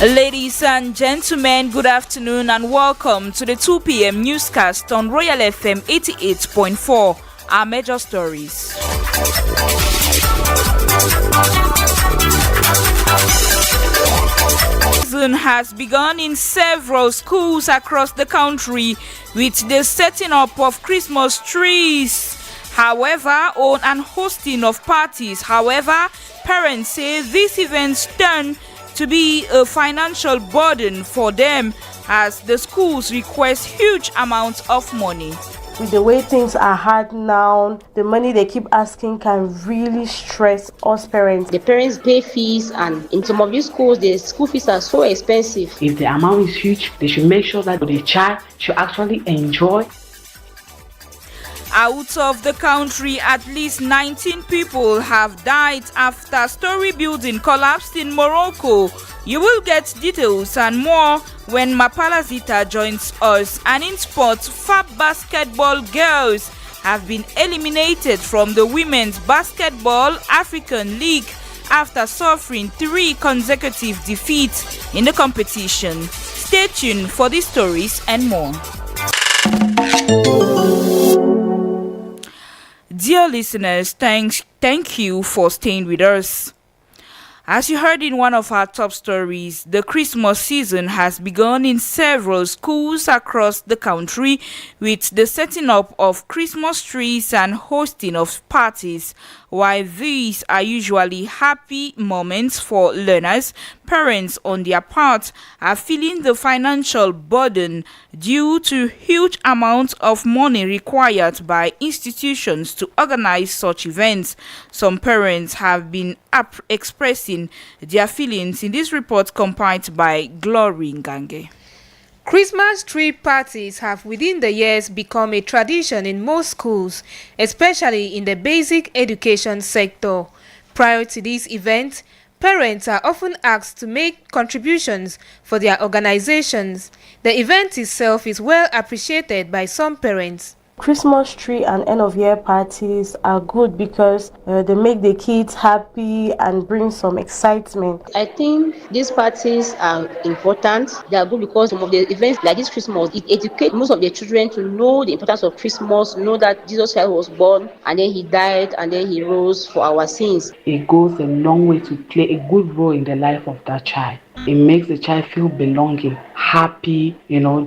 Ladies and gentlemen, good afternoon and welcome to the 2pm Newscast on Royal FM 88.4. Our major stories. Season has begun in several schools across the country with the setting up of Christmas trees. However, and hosting of parties. However, parents say these events turn to be a financial burden for them as the schools request huge amounts of money. With the way things are hard now, the money they keep asking can really stress us parents. The parents pay fees, and in some of these schools, the school fees are so expensive. If the amount is huge, they should make sure that the child should actually enjoy. Out of the country, at least 19 people have died after story building collapsed in Morocco. You will get details and more when Mapalazita joins us. And in sports, FAB basketball girls have been eliminated from the Women's Basketball African League after suffering 3 consecutive defeats in the competition. Stay tuned for these stories and more. Dear listeners, thank you for staying with us. As you heard in one of our top stories, the Christmas season has begun in several schools across the country with the setting up of Christmas trees and hosting of parties. While these are usually happy moments for learners, parents on their part are feeling the financial burden due to huge amounts of money required by institutions to organize such events. Some parents have been expressing their feelings in this report compiled by Glory Ngange. Christmas tree parties have within the years become a tradition in most schools, especially in the basic education sector. Prior to these events, parents are often asked to make contributions for their organizations. The event itself is well appreciated by some parents. Christmas tree and end of year parties are good because they make the kids happy and bring some excitement. I think these parties are important. They are good because some of the events like this Christmas, it educates most of the children to know the importance of Christmas, know that Jesus Christ was born and then he died and then he rose for our sins. It goes a long way to play a good role in the life of that child. It makes the child feel belonging, happy,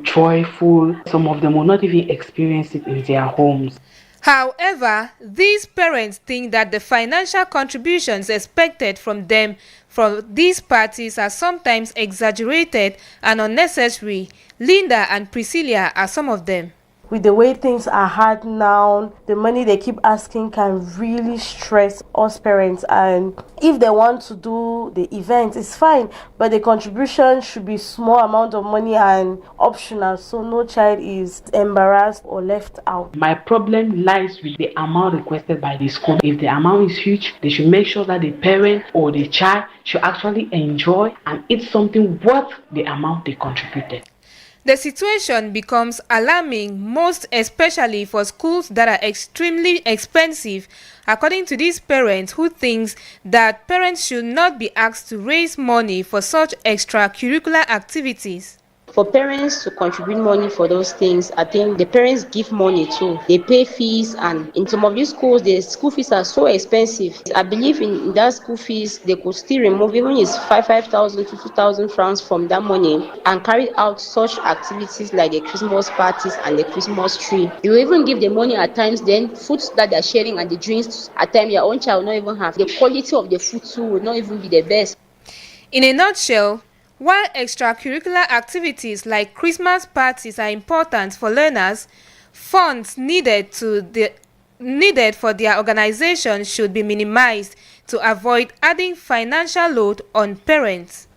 joyful. Some of them will not even experience it in their homes. However, these parents think that the financial contributions expected from them from these parties are sometimes exaggerated and unnecessary. Linda and Priscilla are some of them. With the way things are hard now, the money they keep asking can really stress us parents. And if they want to do the event, it's fine, but the contribution should be small amount of money and optional, so no child is embarrassed or left out. My problem lies with the amount requested by the school. If the amount is huge, they should make sure that the parent or the child should actually enjoy and eat something worth the amount they contributed. The situation becomes alarming, most especially for schools that are extremely expensive, according to these parents who think that parents should not be asked to raise money for such extracurricular activities. For parents to contribute money for those things, I think the parents give money too. They pay fees, and in some of these schools, the school fees are so expensive. I believe in that school fees, they could still remove even it's 5,000 to 2,000 francs from that money and carry out such activities like the Christmas parties and the Christmas tree. You even give the money at times, then foods that they're sharing and the drinks, at times your own child will not even have. The quality of the food too will not even be the best. In a nutshell, while extracurricular activities like Christmas parties are important for learners, funds needed for their organization should be minimized to avoid adding financial load on parents.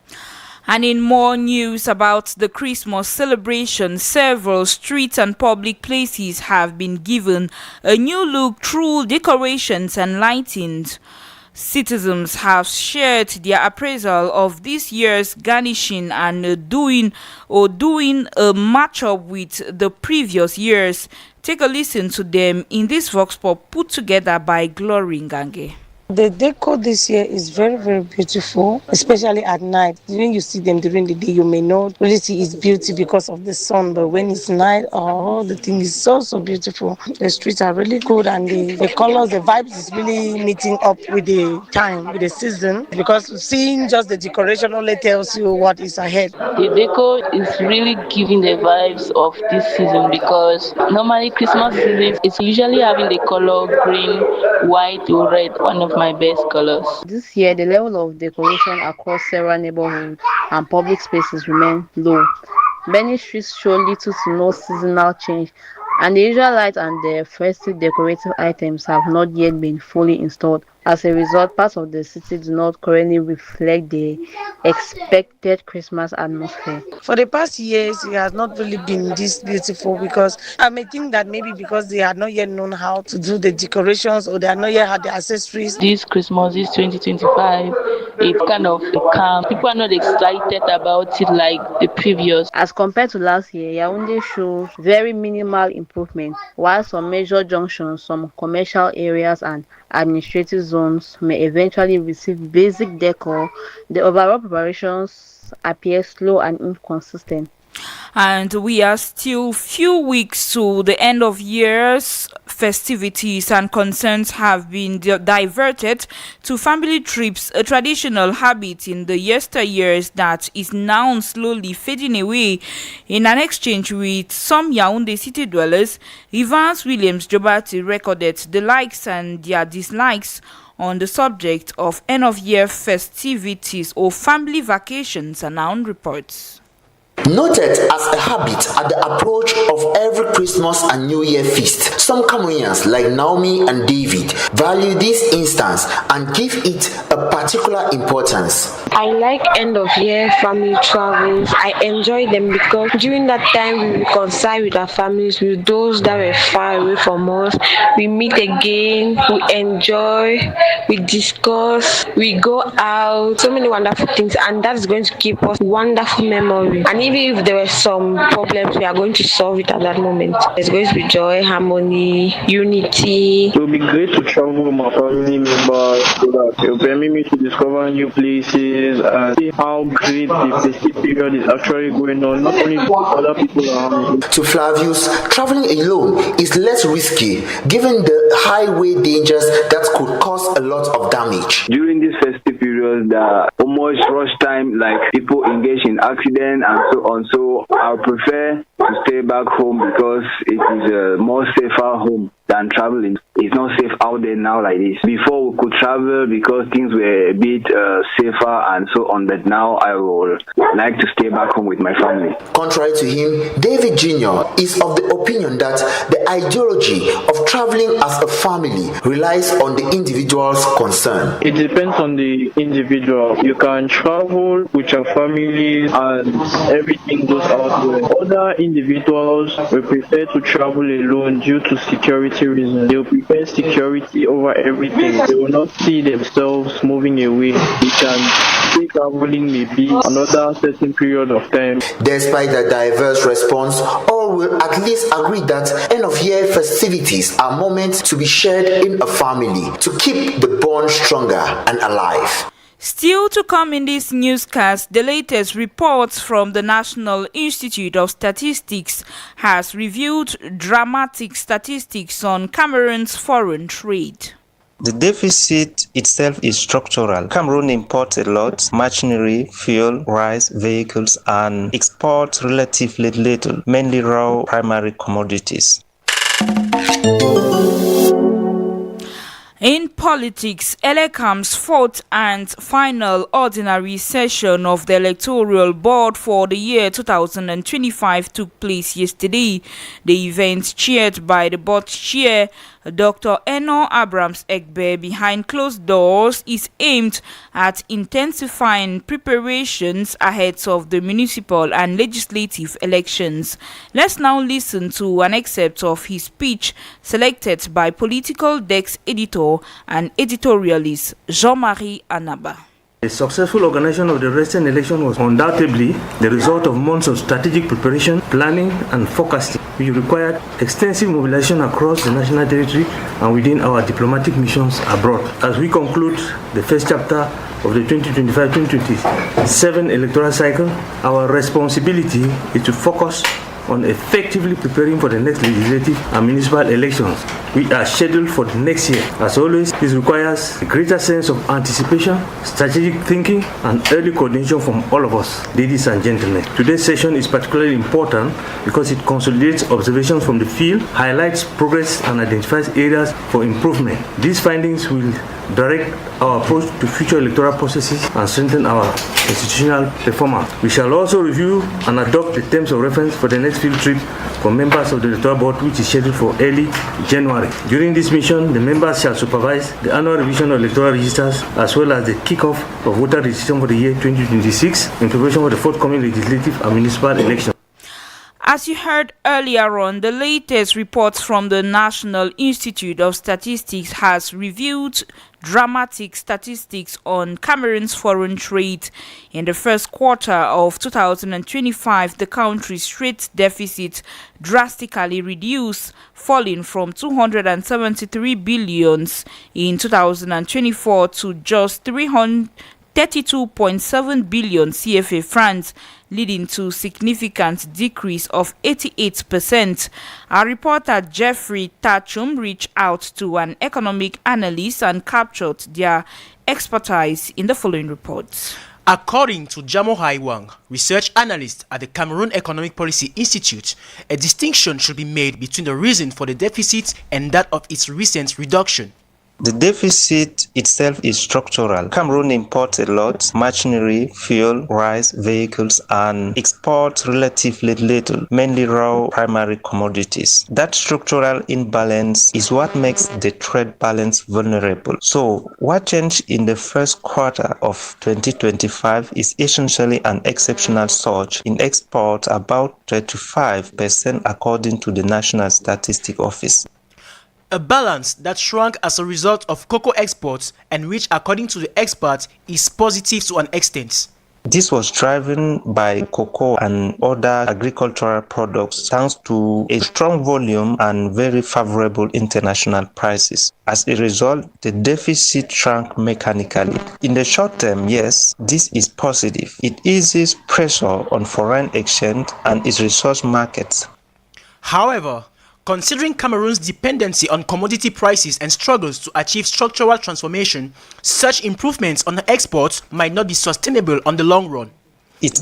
And in more news about the Christmas celebration, several streets and public places have been given a new look through decorations and lighting. Citizens have shared their appraisal of this year's garnishing and doing a matchup with the previous years. Take a listen to them in this Vox Pop put together by Glory Ngange. The decor this year is very, very beautiful, especially at night. When you see them during the day, you may not really see its beauty because of the sun, but when it's night, oh, the thing is so, so beautiful. The streets are really good, and the colors, the vibes is really meeting up with the time, with the season, because seeing just the decoration only tells you what is ahead. The decor is really giving the vibes of this season because normally Christmas season is usually having the color green, white, or red, one of my best colors. This year, the level of decoration across several neighborhoods and public spaces remain low. Many streets show little to no seasonal change, and the usual lights and the festive decorative items have not yet been fully installed. As a result, parts of the city do not currently reflect the expected Christmas atmosphere. For the past years, it has not really been this beautiful because I may think that maybe because they had not yet known how to do the decorations or they had not yet had the accessories. This Christmas, this 2025, it's kind of calm. People are not excited about it like the previous. As compared to last year, Yaoundé shows very minimal improvement, while some major junctions, some commercial areas and administrative zones may eventually receive basic decor. The overall preparations appear slow and inconsistent. And we are still few weeks to the end of year's festivities, and concerns have been diverted to family trips, a traditional habit in the yesteryears that is now slowly fading away. In an exchange with some Yaoundé city dwellers, Evans Williams Jobati recorded the likes and their dislikes on the subject of end-of-year festivities or family vacations, and now reports. Noted as a habit at the approach of every Christmas and New Year feast, some Cameroonians like Naomi and David value this instance and give it a particular importance. I like end of year family travels. I enjoy them because during that time we reconcile with our families, with those that were far away from us. We meet again, we enjoy, we discuss, we go out, so many wonderful things, and that's going to keep us wonderful memory. And even if there were some problems, we are going to solve it at that moment. There's going to be joy, harmony, unity. It will be great to travel with my family members so that it will permit me to discover new places and see how great the festive period is actually going on, not only with other people around me. To Flavius, traveling alone is less risky given the highway dangers that could cause a lot of damage. During this festive period, almost rush time, like people engage in accident and so on. So I prefer to stay back home because it is a more safer home than traveling. It's not safe out there now like this. Before we could travel because things were a bit safer and so on, but now I would like to stay back home with my family. Contrary to him, David Jr. is of the opinion that the ideology of traveling as a family relies on the individual's concern. It depends on the individual. You can travel with your family and everything goes out well. Other individuals will prefer to travel alone due to security reasons. They will prefer security over everything. They will not see themselves moving away. They can say traveling may be another certain period of time. Despite the diverse response, all will at least agree that end-of-year festivities are meant to be shared in a family to keep the bond stronger and alive. Still to come in this newscast, the latest reports from the National Institute of Statistics has revealed dramatic statistics on Cameroon's foreign trade. The deficit itself is structural. Cameroon imports a lot, machinery, fuel, rice, vehicles, and exports relatively little, mainly raw primary commodities. In politics, ELECAM's fourth and final ordinary session of the Electoral Board for the year 2025 took place yesterday. The event, chaired by the board chair, Dr. Eno Abrams Egbe, behind closed doors, is aimed at intensifying preparations ahead of the municipal and legislative elections. Let's now listen to an excerpt of his speech selected by Political Desk editor and editorialist Jean-Marie Anaba. The successful organization of the recent election was undoubtedly the result of months of strategic preparation, planning, and forecasting, which required extensive mobilization across the national territory and within our diplomatic missions abroad. As we conclude the first chapter of the 2025-2027 electoral cycle, our responsibility is to focus on effectively preparing for the next legislative and municipal elections, which are scheduled for the next year. As always, this requires a greater sense of anticipation, strategic thinking, and early coordination from all of us. Ladies and gentlemen, today's session is particularly important because it consolidates observations from the field, highlights progress, and identifies areas for improvement. These findings will direct our approach to future electoral processes and strengthen our institutional performance. We shall also review and adopt the terms of reference for the next field trip for members of the electoral board, which is scheduled for early January. During this mission, the members shall supervise the annual revision of electoral registers as well as the kickoff of voter registration for the year 2026 in preparation for the forthcoming legislative and municipal elections. As you heard earlier on, the latest reports from the National Institute of Statistics has revealed dramatic statistics on Cameroon's foreign trade. In the first quarter of 2025, the country's trade deficit drastically reduced, falling from 273 billion in 2024 to just 32.7 billion CFA francs, leading to significant decrease of 88%. Our reporter Jeffrey Tachum reached out to an economic analyst and captured their expertise in the following report. According to Jamo Haiwang, research analyst at the Cameroon Economic Policy Institute, a distinction should be made between the reason for the deficit and that of its recent reduction. The deficit itself is structural. Cameroon imports a lot, machinery, fuel, rice, vehicles, and exports relatively little, mainly raw primary commodities. That structural imbalance is what makes the trade balance vulnerable. So, what changed in the first quarter of 2025 is essentially an exceptional surge in exports, about 35% according to the National Statistics Office. A balance that shrunk as a result of cocoa exports and which, according to the experts, is positive to an extent. This was driven by cocoa and other agricultural products thanks to a strong volume and very favorable international prices. As a result, the deficit shrank mechanically. In the short term, yes, this is positive. It eases pressure on foreign exchange and its resource markets. However, considering Cameroon's dependency on commodity prices and struggles to achieve structural transformation, such improvements on exports might not be sustainable on the long run. It's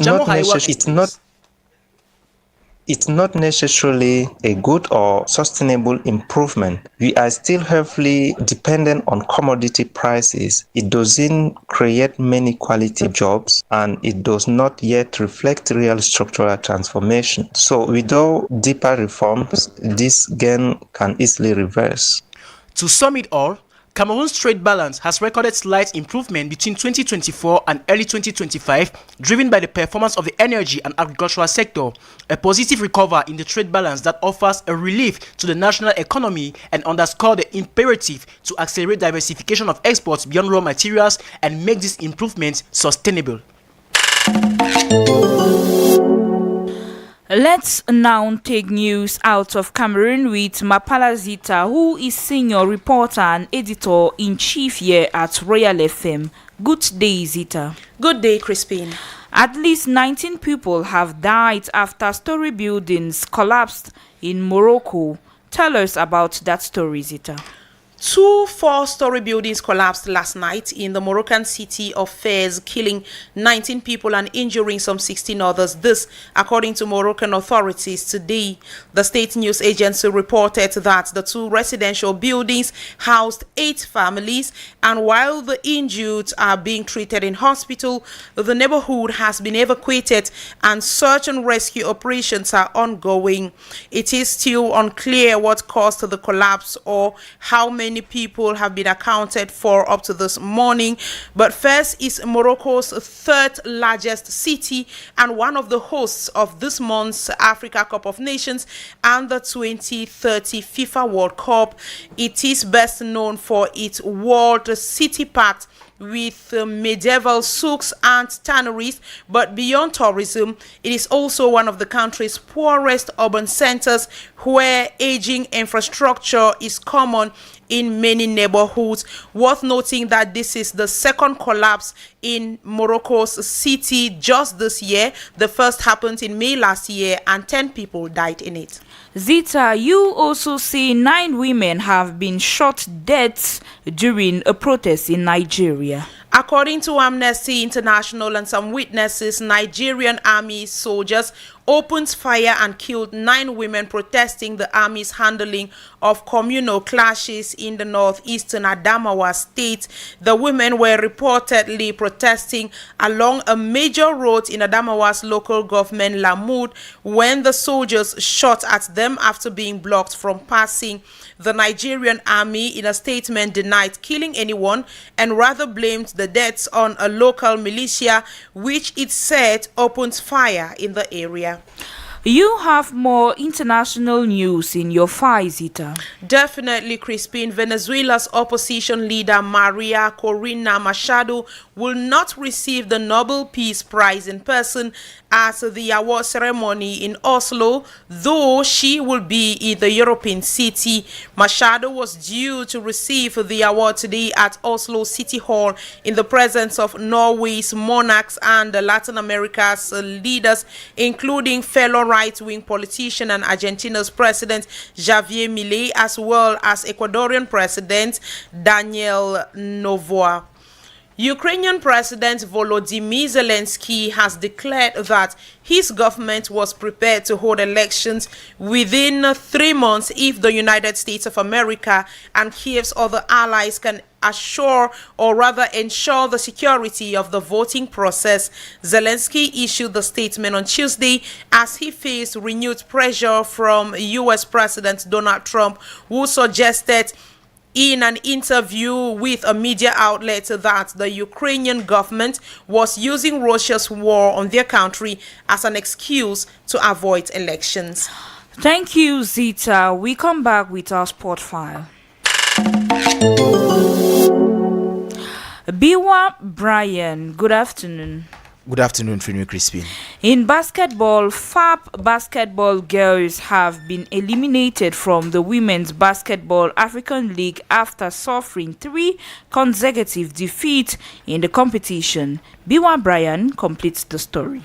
not necessarily a good or sustainable improvement. We are still heavily dependent on commodity prices. It doesn't create many quality jobs and it does not yet reflect real structural transformation. So without deeper reforms, this gain can easily reverse. To sum it all, Cameroon's trade balance has recorded slight improvement between 2024 and early 2025, driven by the performance of the energy and agricultural sector, a positive recovery in the trade balance that offers a relief to the national economy and underscores the imperative to accelerate diversification of exports beyond raw materials and make these improvements sustainable. Let's now take news out of Cameroon with Mapala Zita, who is senior reporter and editor-in-chief here at Royal FM. Good day, Zita. Good day, Crispin. At least 19 people have died after story buildings collapsed in Morocco. Tell us about that story, Zita. 2 four-story buildings collapsed last night in the Moroccan city of Fez, killing 19 people and injuring some 16 others. This, according to Moroccan authorities today. The state news agency reported that the 2 residential buildings housed 8 families, and while the injured are being treated in hospital, the neighborhood has been evacuated and search and rescue operations are ongoing. It is still unclear what caused the collapse or how many people have been accounted for up to this morning, but Fez is Morocco's 3rd largest city and one of the hosts of this month's Africa Cup of Nations and the 2030 FIFA World Cup. It is best known for its World City Pact with medieval souks and tanneries, but beyond tourism, it is also one of the country's poorest urban centers where aging infrastructure is common in many neighborhoods. Worth noting that this is the second collapse in Morocco's city just this year. The first happened in May last year and 10 people died in it. Zita, you also say 9 women have been shot dead during a protest in Nigeria. According to Amnesty International and some witnesses, Nigerian army soldiers opened fire and killed 9 women protesting the army's handling of communal clashes in the northeastern Adamawa state. The women were reportedly protesting along a major road in Adamawa's local government, Lamud, when the soldiers shot at them after being blocked from passing. The Nigerian army, in a statement, denied killing anyone and rather blamed the deaths on a local militia, which it said opened fire in the area. You have more international news in your file, Zita. Definitely, Crispin. Venezuela's opposition leader Maria Corina Machado will not receive the Nobel Peace Prize in person at the award ceremony in Oslo, though she will be in the European city. Machado was due to receive the award today at Oslo City Hall in the presence of Norway's monarchs and Latin America's leaders, including fellow right-wing politician and Argentina's President Javier Milei, as well as Ecuadorian President Daniel Noboa. Ukrainian President Volodymyr Zelensky has declared that his government was prepared to hold elections within 3 months if the United States of America and Kiev's other allies can assure or rather ensure the security of the voting process. Zelensky issued the statement on Tuesday as he faced renewed pressure from U.S. President Donald Trump, who suggested in an interview with a media outlet that the Ukrainian government was using Russia's war on their country as an excuse to avoid elections. Thank you, Zita. We come back with our sport file. Biwa Brian, good afternoon. Good afternoon, Frenue Crispin. In basketball, FAP basketball girls have been eliminated from the Women's Basketball African League after suffering 3 consecutive defeats in the competition. Biwa Brian completes the story.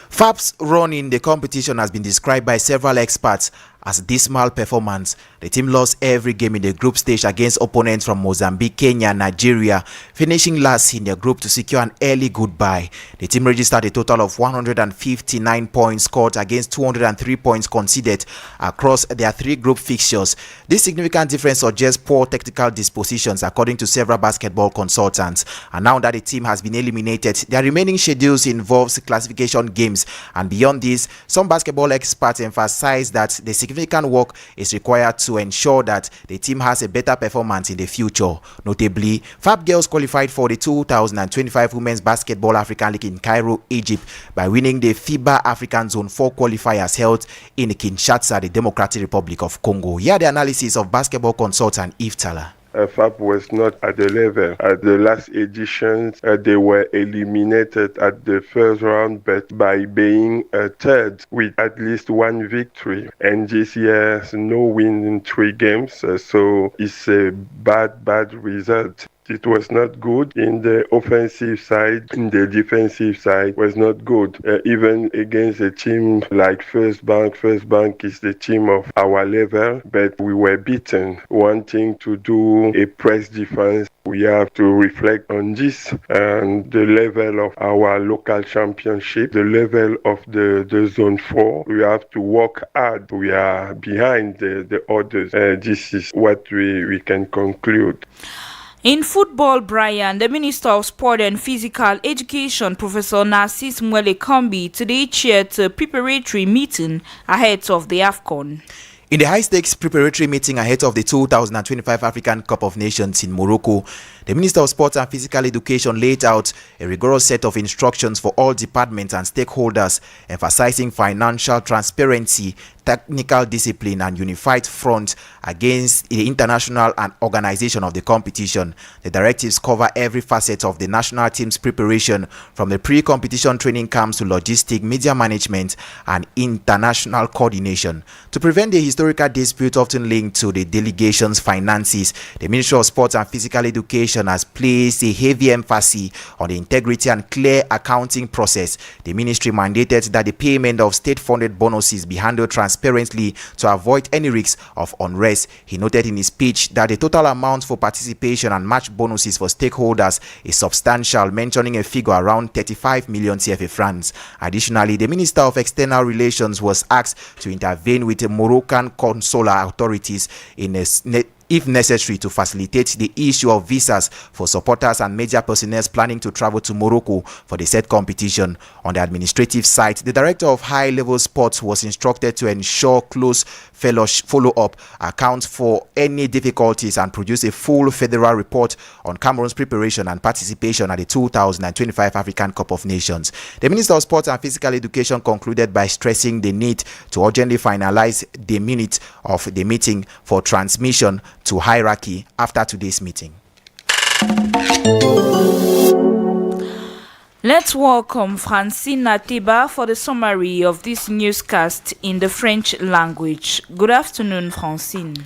FAP's run in the competition has been described by several experts as a dismal performance. The team lost every game in the group stage against opponents from Mozambique, Kenya, and Nigeria, finishing last in their group to secure an early goodbye. The team registered a total of 159 points scored against 203 points conceded across their 3 group fixtures. This significant difference suggests poor technical dispositions, according to several basketball consultants. And now that the team has been eliminated, their remaining schedules involves classification games. And beyond this, some basketball experts emphasize that the significant work is required to ensure that the team has a better performance in the future. Notably, FAP girls qualified for the 2025 Women's Basketball African League in Cairo, Egypt, by winning the FIBA African Zone 4 qualifiers held in Kinshasa, the Democratic Republic of Congo. Here the analysis of basketball consultant Yves Tala. FAP was not at the level. At the last editions, they were eliminated at the first round, but by being third with at least 1 victory. And this year, no win in 3 games, so it's a bad result. It was not good in the offensive side, in the defensive side was not good. Even against a team like First Bank is the team of our level, but we were beaten. Wanting to do a press defense, we have to reflect on this and the level of our local championship, the level of the Zone 4. We have to work hard. We are behind the others. This is what we can conclude. In football, Brian, the Minister of Sport and Physical Education, Professor Narcis Mwele Kombi, today chaired a preparatory meeting ahead of the AFCON. In the high-stakes preparatory meeting ahead of the 2025 African Cup of Nations in Morocco, the Minister of Sports and Physical Education laid out a rigorous set of instructions for all departments and stakeholders, emphasizing financial transparency, technical discipline, and unified front against the international and organization of the competition. The directives cover every facet of the national team's preparation, from the pre-competition training camps to logistic, media management, and international coordination. To prevent the historical dispute often linked to the delegation's finances, the Ministry of Sports and Physical Education has placed a heavy emphasis on the integrity and clear accounting process. The ministry mandated that the payment of state-funded bonuses be handled transparently to avoid any risks of unrest. He noted in his speech that the total amount for participation and match bonuses for stakeholders is substantial, mentioning a figure around 35 million CFA francs. Additionally, the Minister of External Relations was asked to intervene with the Moroccan consular authorities if necessary, to facilitate the issue of visas for supporters and major personnel planning to travel to Morocco for the said competition. On the administrative side, the Director of High-Level Sports was instructed to ensure close follow-up, account for any difficulties, and produce a full federal report on Cameroon's preparation and participation at the 2025 African Cup of Nations. The Minister of Sports and Physical Education concluded by stressing the need to urgently finalize the minutes of the meeting for transmission to hierarchy after today's meeting. Let's welcome Francine Ateba for the summary of this newscast in the French language. Good afternoon, Francine.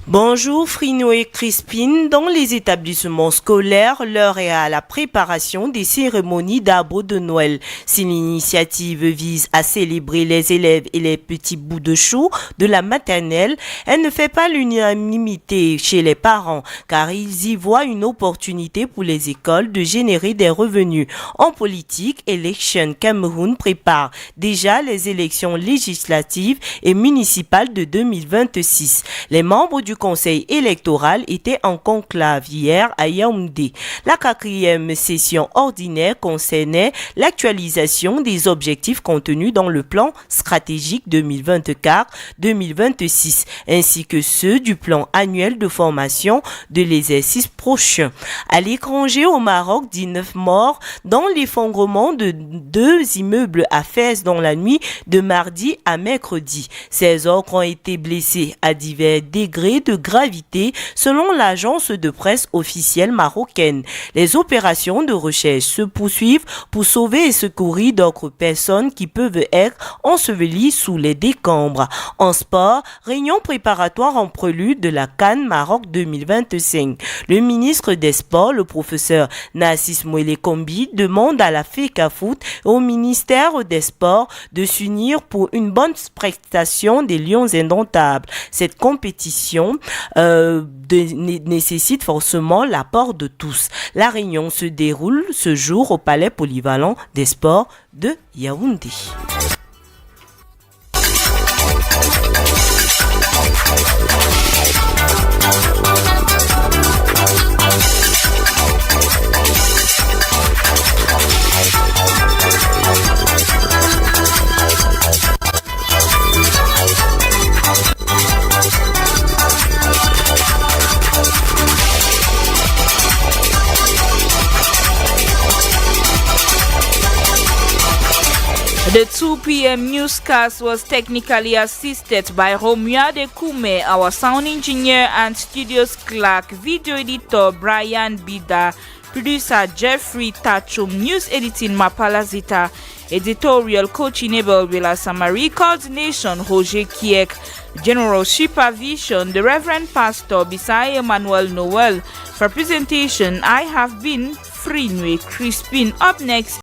Bonjour Frino et Crispine. Dans les établissements scolaires, l'heure est à la préparation des cérémonies d'arbres de Noël. Si l'initiative vise à célébrer les élèves et les petits bouts de chou de la maternelle, elle ne fait pas l'unanimité chez les parents, car ils y voient une opportunité pour les écoles de générer des revenus. En politique, Election Cameroun prépare déjà les élections législatives et municipales de 2026. Les membres du Conseil électoral était en conclave hier à Yaoundé. La 4e session ordinaire concernait l'actualisation des objectifs contenus dans le plan stratégique 2024-2026 ainsi que ceux du plan annuel de formation de l'exercice prochain. À l'étranger, au Maroc, 19 morts dans l'effondrement de 2 immeubles à Fès dans la nuit de mardi à mercredi. 16 autres ont été blessés à divers degrés de gravité selon l'agence de presse officielle marocaine. Les opérations de recherche se poursuivent pour sauver et secourir d'autres personnes qui peuvent être ensevelies sous les décombres. En sport, réunion préparatoire en prélude de la CAN Maroc 2025. Le ministre des Sports, le professeur Nassis Mouele-Kombi, demande à la FECAFOOT et au ministère des Sports de s'unir pour une bonne prestation des Lions indomptables. Cette compétition nécessite forcément l'apport de tous. La réunion se déroule ce jour au Palais polyvalent des sports de Yaoundé. The 2pm Newscast was technically assisted by Romeo Dekume, our sound engineer and studios clerk, video editor Brian Bida, producer Jeffrey Tachum, news editing Mapala Zita, editorial coaching Abel Villa Samari, coordination Roger Kiek, general supervision the Reverend Pastor Bisai Emmanuel Noel. For presentation, I have been Frinwe Crispin. Up next